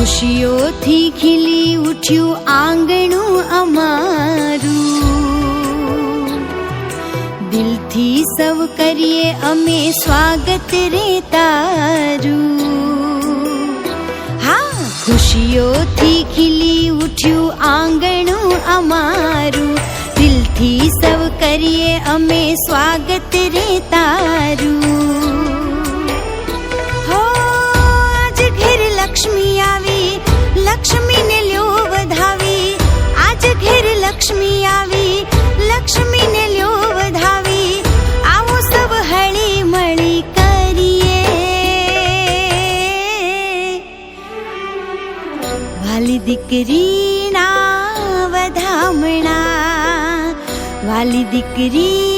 ખુશીઓથી ખીલી ઉઠ્યું આંગણું અમારું, દિલથી સૌ કરીએ અમે સ્વાગત રે તારું. હા, ખુશીઓથી ખીલી ઉઠ્યું આંગણું અમારું, દિલથી સૌ કરીએ અમે સ્વાગત રે તારું. લક્ષ્મી આવી, લક્ષ્મીને લ્યો વધાવી, આજ ઘેર લક્ષ્મી આવી, લક્ષ્મીને લ્યો વધાવી. આવો સબ હળી મળી કરીએ, વાલી દીકરીના વધામણા, વાલી દીકરી